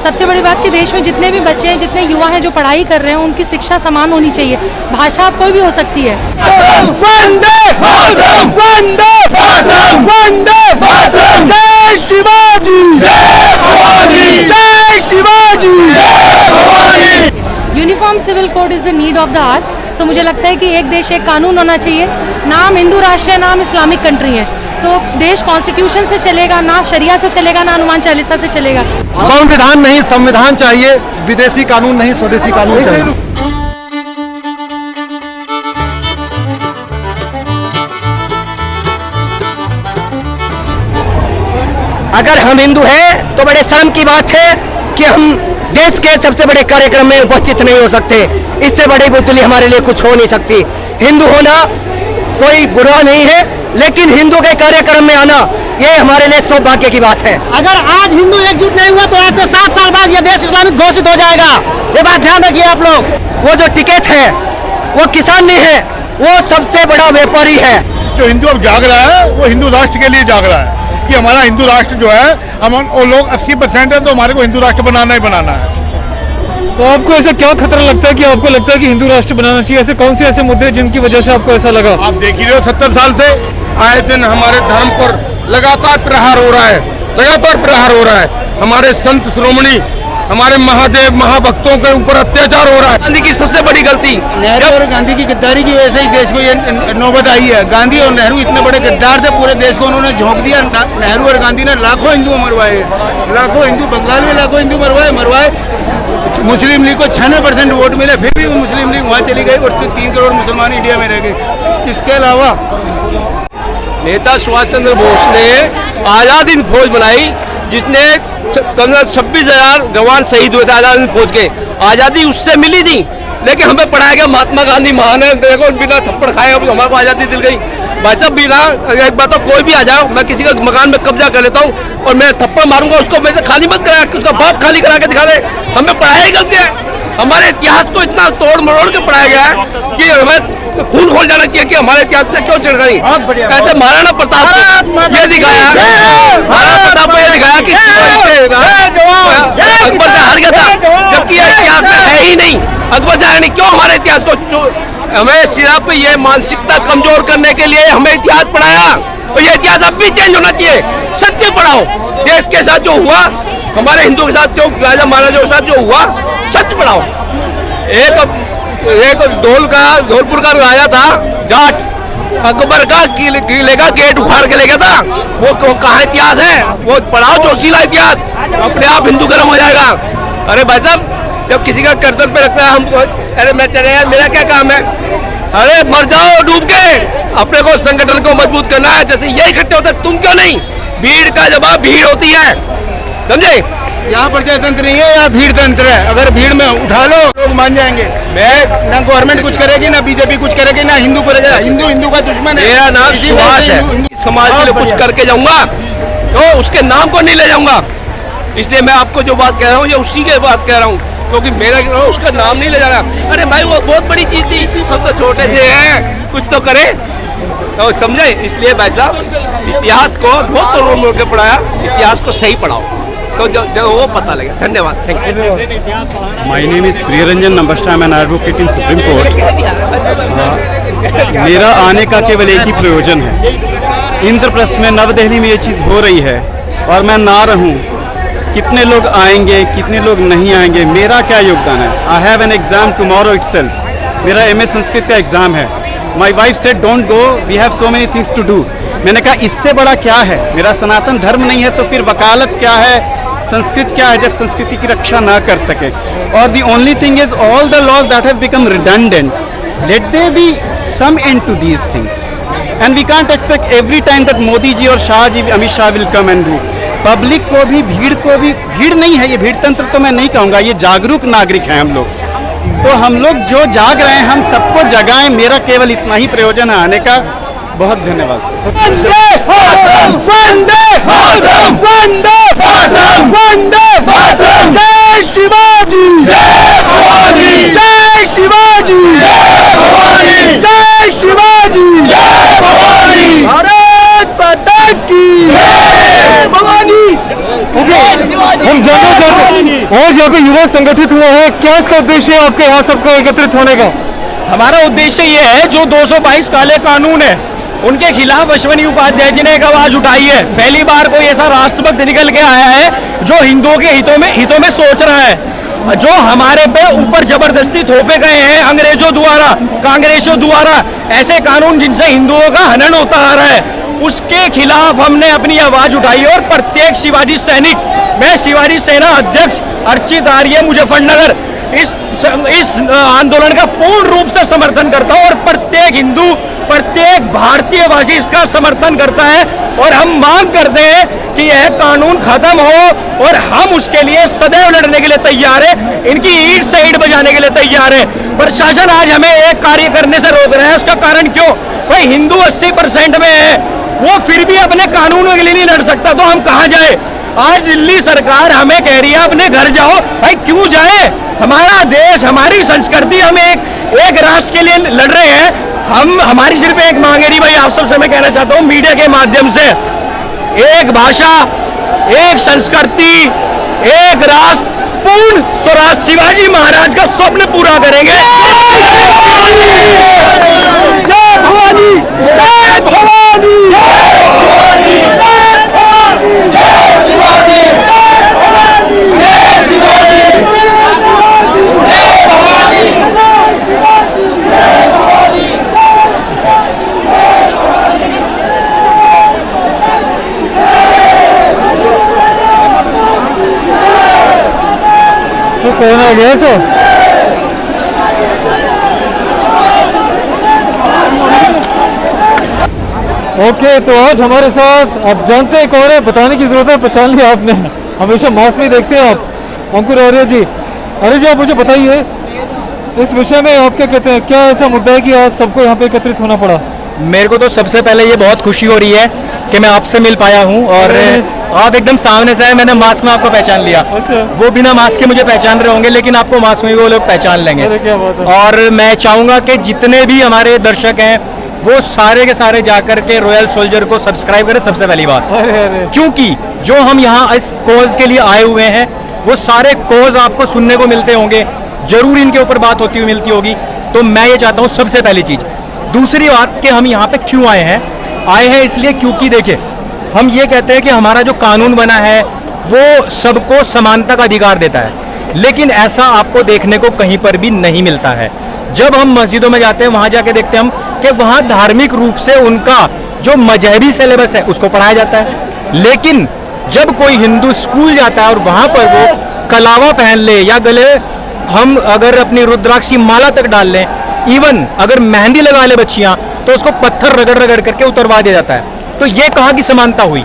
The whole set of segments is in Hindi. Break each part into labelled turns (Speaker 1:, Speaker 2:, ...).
Speaker 1: सबसे बड़ी बात कि देश में जितने भी बच्चे हैं, जितने युवा हैं जो पढ़ाई कर रहे हैं, उनकी शिक्षा समान होनी चाहिए। भाषा कोई भी हो सकती है।
Speaker 2: वंदे मातरम, वंदे मातरम, वंदे मातरम। जय शिवाजी, जय भवानी, जय शिवाजी, जय Bhavani.
Speaker 1: Uniform civil code is the need of the hour. तो मुझे लगता है कि एक देश एक कानून होना चाहिए। नाम हिंदू राष्ट्र है, नाम इस्लामिक कंट्री है, तो देश कॉन्स्टिट्यूशन से चलेगा, ना शरिया से चलेगा, ना हनुमान चालीसा से चलेगा।
Speaker 3: कौन विधान नहीं, संविधान चाहिए। विदेशी कानून नहीं, स्वदेशी कानून चाहिए।
Speaker 2: अगर हम हिंदू हैं तो बड़े शर्म की बात है कि हम देश के सबसे बड़े कार्यक्रम में उपस्थित नहीं हो सकते। इससे बड़ी बुजुर्गी हमारे लिए कुछ हो नहीं सकती। हिंदू होना कोई बुरा नहीं है, लेकिन हिंदू के कार्यक्रम में आना ये हमारे लिए सौभाग्य की बात है। अगर आज हिंदू एकजुट नहीं हुआ तो आज से 7 साल बाद ये देश इस्लामिक घोषित हो जाएगा। ये बात ध्यान रखिए आप लोग। वो जो टिकट है वो किसान नहीं है, वो सबसे बड़ा व्यापारी है।
Speaker 4: जो हिंदू अब जाग रहा है वो हिंदू राष्ट्र के लिए जाग रहा है कि हमारा हिंदू राष्ट्र जो है, हम वो लोग 80% है तो हमारे को हिंदू राष्ट्र बनाना ही बनाना है।
Speaker 5: तो आपको ऐसा क्या खतरा लगता है कि आपको लगता है कि हिंदू राष्ट्र बनाना चाहिए? ऐसे कौन से ऐसे मुद्दे जिनकी वजह से आपको ऐसा लगा?
Speaker 4: आप देख ही रहे हो 70 साल से
Speaker 6: आए दिन हमारे धर्म पर लगातार प्रहार हो रहा है, लगातार प्रहार हो रहा है। हमारे संत श्रोमणी, हमारे महादेव महाभक्तों के ऊपर अत्याचार हो रहा है।
Speaker 7: गांधी की सबसे बड़ी गलती, नेहरू और गांधी की गद्दारी की वजह से ही देश को ये नौबत आई है। गांधी और नेहरू इतने बड़े गद्दार थे, पूरे देश को उन्होंने झोंक दिया। नेहरू और गांधी ने लाखों हिंदू मरवाए, लाखों हिंदू, बंगाल में लाखों हिंदू मरवाए। मुस्लिम लीग को 96% वोट मिले, फिर भी वो मुस्लिम लीग वहाँ चली गई और 3 करोड़ मुसलमान इंडिया में रह गए। इसके अलावा नेता सुभाष चंद्र बोस ने आजाद हिंद फौज बनाई, जिसने 26,000 जवान शहीद हुए थे आजाद हिंद फौज के। आजादी उससे मिली थी, लेकिन हमें पढ़ाया गया महात्मा गांधी महान है, देखो बिना थप्पड़ खाए हमारे को आजादी दिल गई। भाई साहब बिना एक बात, तो कोई भी आ जाओ, मैं किसी का मकान में कब्जा कर लेता हूँ और मैं थप्पड़ मारूंगा, उसको मैं से खाली मत कराया, उसका बाप खाली करा के दिखा दे। हमें पढ़ाया गलत है। हमारे इतिहास को इतना तोड़ मरोड़ के पढ़ाया गया है कि हमें खून खोल जाना चाहिए कि हमारे इतिहास से क्यों छिड़काई। ऐसे महाराणा प्रताप को ये दिखाया, महाराणा प्रताप को ये दिखाया कि अकबर से हार गया था, जबकि यह इतिहास में है ही नहीं। अकबर से नहीं, क्यों हमारे इतिहास को? हमें सिर्फ ये मानसिकता कमजोर करने के लिए हमें इतिहास पढ़ाया, और ये इतिहास अब भी चेंज होना चाहिए। सत्य पढ़ाओ। देश के साथ जो हुआ, हमारे हिंदुओं के साथ जो राजा महाराजाओं के साथ जो हुआ, सच पढ़ाओ। एक धौलपुर का राजा था जाट, अकबर का किले का गेट उखाड़ के ले गया था। वो कहाँ इतिहास है? वो पढ़ाओ जोशीला इतिहास, अपने आप हिंदू गर्म हो जाएगा। अरे भाई साहब, जब किसी का कर्तव्य पे रखता है हमको, अरे मैं चले यार, मेरा क्या काम है? अरे मर जाओ डूब के। अपने को संगठन को मजबूत करना है, जैसे ये इकट्ठे होते हैं, तुम क्यों नहीं? भीड़ का जवाब भीड़ होती है, समझे? यहाँ पंचायत तंत्र नहीं है, यहाँ भीड़ तंत्र है। अगर भीड़ में उठा लो, लोग मान जाएंगे। मैं ना गवर्नमेंट कुछ करेगी, ना बीजेपी कुछ करेगी, ना हिंदू करेगा। हिंदू का दुश्मन है।
Speaker 6: मेरा नाम सुभाष है।
Speaker 7: समाज
Speaker 6: के लिए कुछ करके जाऊंगा तो उसके नाम को नहीं ले जाऊंगा। इसलिए मैं आपको जो बात कह रहा हूँ, ये उसी के बात कह रहा हूँ, क्योंकि मेरा उसका नाम नहीं ले जाना। अरे भाई, वो बहुत बड़ी चीज थी, हम तो छोटे से हैं, कुछ तो करें, तो समझे? इसलिए भाई साहब, इतिहास को बहुत तोड़ मोड़ के पढ़ाया, इतिहास को सही पढ़ाओ तो जो वो पता लगे। धन्यवाद, thank you.
Speaker 3: My name is Priyaranjan नमस्ते, I am an advocate in Supreme Court. मेरा आने का केवल एक ही प्रयोजन है। इंद्रप्रस्थ में नवदिल्ली में ये चीज़ हो रही है और मैं ना रहूं, कितने लोग आएंगे, कितने लोग नहीं आएंगे, मेरा क्या योगदान है? I have an exam tomorrow itself. मेरा MA संस्कृत का एग्जाम है। My wife said don't go, we have so many things to do. मैंने कहा इससे बड़ा क्या है? मेरा सनातन धर्म नहीं है तो फिर वकालत क्या है, संस्कृत क्या है, जब संस्कृति की रक्षा ना कर सके? और the only thing is all the laws that have become redundant, let there be some end to these things. And we can't expect every time that Modi ji और Shah ji, Amit Shah will come and do. Public को भी, भीड़ नहीं है ये, भीड़ तंत्र तो मैं नहीं कहूँगा, ये जागरूक नागरिक हैं हम लोग। तो हम लोग जो जाग रहे हैं, हम सबको जगाएं। मेरा केवल इतना ही प्रयोजन है आने का। बहुत धन्यवाद।
Speaker 2: वंदे मातरम, वंदे मातरम, वंदे मातरम, वंदे मातरम। जय शिवाजी, जय भवानी, जय शिवाजी, जय भवानी, जय शिवाजी, जय भवानी। भारत माता की जय भवानी।
Speaker 5: हम आज यहाँ पे युवा संगठित हुआ है, क्या इसका उद्देश्य है आपके यहाँ सबको एकत्रित होने का?
Speaker 6: हमारा उद्देश्य ये है, जो 222 काले कानून है उनके खिलाफ अश्विनी उपाध्याय जी ने एक आवाज उठाई है। पहली बार कोई ऐसा राष्ट्रभक्त निकल के आया है जो हिंदुओं के हितों में सोच रहा है। जो हमारे पे ऊपर जबरदस्ती थोपे गए हैं अंग्रेजों द्वारा, कांग्रेसों द्वारा, ऐसे कानून जिनसे हिंदुओं का हनन होता आ रहा है, उसके खिलाफ हमने अपनी आवाज उठाई है। और प्रत्येक शिवाजी सैनिक, मैं शिवाजी सेना अध्यक्ष अर्चित आर्य मुजफ्फरनगर इस आंदोलन का पूर्ण रूप से समर्थन करता हूं और प्रत्येक हिंदू, प्रत्येक भारतीय वासी इसका समर्थन करता है। और हम मांग करते हैं कि यह कानून खत्म हो और हम उसके लिए सदैव लड़ने के लिए तैयार है, इनकी ईंट से ईंट बजाने के लिए तैयार है। प्रशासन आज हमें एक कार्य करने से रोक रहा है, उसका कारण क्यों? भाई हिंदू 80% में है, वो फिर भी अपने कानूनों के लिए नहीं लड़ सकता, तो हम कहाँ जाए? आज दिल्ली सरकार हमें कह रही है अपने घर जाओ। भाई क्यों जाए? हमारा देश, हमारी संस्कृति, हम एक राष्ट्र के लिए लड़ रहे हैं। हमारी सिर्फ एक मांग है। भाई आप सबसे मैं कहना चाहता हूँ मीडिया के माध्यम से, एक भाषा, एक संस्कृति, एक राष्ट्र, पूर्ण स्वराज, शिवाजी महाराज का स्वप्न पूरा करेंगे। जय भवानी, जय भवानी,
Speaker 5: तो कौन आ गया सर? ओके, तो आज हमारे साथ, आप जानते हैं कौन है, बताने की जरूरत है, पहचान लिया आपने, हमेशा मास में देखते हैं आप, अंकुर आर्य जी। अरे जी, आप मुझे बताइए इस विषय में आप क्या कहते हैं, क्या ऐसा मुद्दा है कि आज सबको यहाँ पे एकत्रित होना पड़ा?
Speaker 2: मेरे को तो सबसे पहले ये बहुत खुशी हो रही है कि मैं आपसे मिल पाया हूँ और आप एकदम सामने से आए, मैंने मास्क में आपको पहचान लिया।
Speaker 5: अच्छा।
Speaker 2: वो बिना मास्क के मुझे पहचान रहे होंगे, लेकिन आपको मास्क में वो लोग पहचान लेंगे।
Speaker 5: अरे क्या बात है।
Speaker 2: और मैं चाहूंगा कि जितने भी हमारे दर्शक हैं वो सारे के सारे जाकर के रॉयल सोल्जर को सब्सक्राइब करें, सबसे पहली बात।
Speaker 5: अरे
Speaker 2: क्योंकि जो हम यहाँ इस कॉज के लिए आए हुए हैं वो सारे कॉज आपको सुनने को मिलते होंगे, जरूर इनके ऊपर बात होती हुई मिलती होगी। तो मैं ये चाहता हूँ सबसे पहली चीज। दूसरी बात कि हम यहाँ पे क्यों आए हैं इसलिए क्योंकि देखिए, हम ये कहते हैं कि हमारा जो कानून बना है वो सबको समानता का अधिकार देता है, लेकिन ऐसा आपको देखने को कहीं पर भी नहीं मिलता है। जब हम मस्जिदों में जाते हैं वहां जाके देखते हैं हम कि वहां धार्मिक रूप से उनका जो मजहबी सिलेबस है उसको पढ़ाया जाता है, लेकिन जब कोई हिंदू स्कूल जाता है और वहां पर वो कलावा पहन ले या गले हम अगर अपनी रुद्राक्षी माला तक डाल लें, इवन अगर मेहंदी लगा ले बच्चियां, तो उसको पत्थर रगड़ रगड़ करके उतरवा दिया जाता है। तो ये कहाँ की समानता हुई?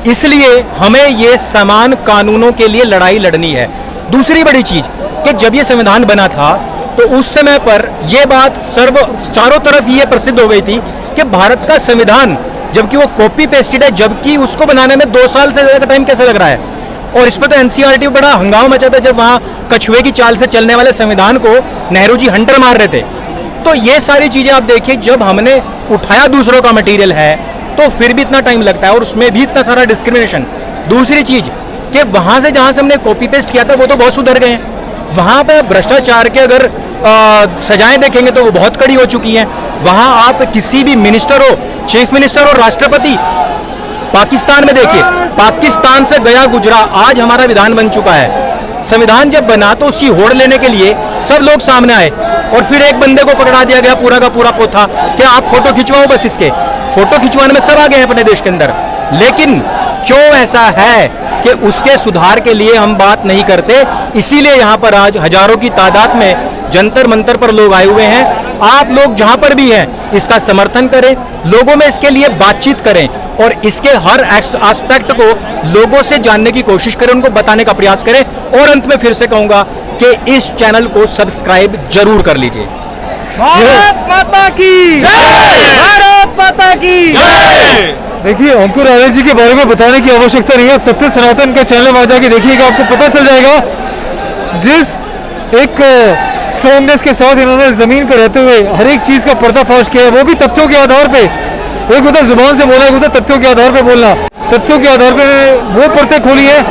Speaker 2: इसलिए हमें ये समान कानूनों के लिए लड़ाई लड़नी है। दूसरी बड़ी चीज कि जब ये संविधान बना था तो उस समय पर यह बात चारों तरफ ये प्रसिद्ध हो गई थी कि भारत का संविधान, जबकि वो कॉपी पेस्टेड है, जबकि उसको बनाने में 2 साल से ज्यादा का टाइम कैसे लग रहा है। और इस पर तो एनसीईआरटी बड़ा हंगामा मचा था जब वहां कछुए की चाल से चलने वाले संविधान को नेहरू जी हंटर मार रहे थे। तो ये सारी चीजें आप देखिए, जब हमने उठाया दूसरों का मटेरियल है तो फिर भी इतना टाइम लगता है और उसमें भी इतना सारा डिस्क्रिमिनेशन। दूसरी चीज कि वहां से जहां से हमने कॉपी पेस्ट किया था वो तो बहुत सुधर गए हैं। वहां पे भ्रष्टाचार के अगर सजाएं देखेंगे तो वो बहुत कड़ी हो चुकी हैं। वहां आप किसी भी मिनिस्टर हो, चीफ मिनिस्टर हो, राष्ट्रपति, पाकिस्तान में देखिए, पाकिस्तान से गया गुजरा आज हमारा विधान बन चुका है। संविधान जब बना तो उसकी होड़ लेने के लिए सब लोग सामने आए और फिर एक बंदे को पकड़ा दिया गया पूरा का पूरा पोथा कि आप फोटो खिंचवाओ, बस इसके फोटो खिंचवाने में सब आ गए हैं अपने देश के अंदर। लेकिन क्यों ऐसा है कि उसके सुधार के लिए हम बात नहीं करते? इसीलिए यहाँ पर आज हजारों की तादाद में जंतर मंतर पर लोग आए हुए हैं। आप लोग जहां पर भी हैं इसका समर्थन करें, लोगों में इसके लिए बातचीत करें और इसके हर एस्पेक्ट को लोगों से जानने की कोशिश करें, उनको बताने का प्रयास करें। और अंत में फिर से कहूंगा कि इस चैनल को सब्सक्राइब जरूर कर लीजिए।
Speaker 5: भारत माता की जय! भारत माता की जय! देखिए, अंकुर आर्य जी के बारे में बताने की आवश्यकता नहीं है, आप सत्य सनातन के चैनल में आ जाके देखिएगा, आपको पता चल जाएगा। जिस एक स्ट्रॉन्गनेस के साथ इन्होंने जमीन पर रहते हुए हर एक चीज का पर्दाफाश किया है, वो भी तथ्यों के आधार पे। एक होता जुबान से बोला, एक होता तथ्यों के आधार पे बोलना। तथ्यों के आधार पे वो परतें खोली है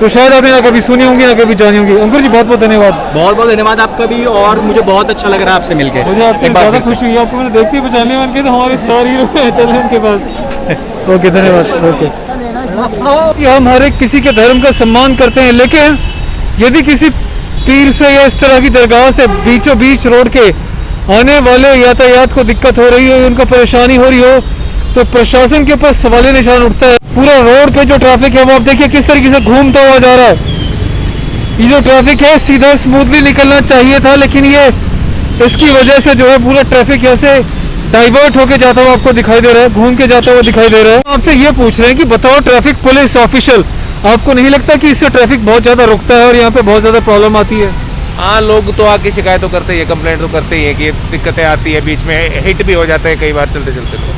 Speaker 5: तो शायद आपने ना कभी सुनी होंगी ना कभी जानी होंगी। अंकुर जी बहुत बहुत धन्यवाद।
Speaker 8: बहुत बहुत धन्यवाद आपका भी, और मुझे बहुत अच्छा लग रहा है आपसे मिलकर।
Speaker 5: मुझे आपसे
Speaker 8: एक बार
Speaker 5: ज़्यादा
Speaker 8: फिर से।
Speaker 5: खुशी हुई, आपको मैंने देखते ही पहचाने मान के तो हमारे स्टार हीरो हैं, चले उनके पास। ओके धन्यवाद। ओके, हम हर एक किसी के धर्म का सम्मान करते हैं, लेकिन यदि किसी पीर से या इस तरह की दरगाह से बीचों बीच रोड के आने वाले यातायात को दिक्कत हो रही हो, उनको परेशानी हो रही हो, तो प्रशासन के ऊपर सवालिया निशान उठता है। पूरा रोड पे जो ट्रैफिक है वो आप देखिए किस तरीके से घूमता हुआ जा रहा है। ये जो ट्रैफिक है सीधा स्मूथली निकलना चाहिए था, लेकिन ये इसकी वजह से जो है पूरा ट्रैफिक यहाँ से डाइवर्ट होके जाता हुआ आपको दिखाई दे रहा है, घूम के जाता हुआ दिखाई दे रहा है। आपसे ये पूछ रहे हैं कि बताओ ट्रैफिक पुलिस ऑफिशियल, आपको नहीं लगता कि इससे ट्रैफिक बहुत ज़्यादा रुकता है और यहाँ पे बहुत ज़्यादा प्रॉब्लम आती है?
Speaker 6: हाँ, लोग तो आके शिकायत तो करते ही है, कंप्लेंट तो करते ही है कि ये दिक्कतें आती है, बीच में हिट भी हो जाते हैं कई बार चलते चलते।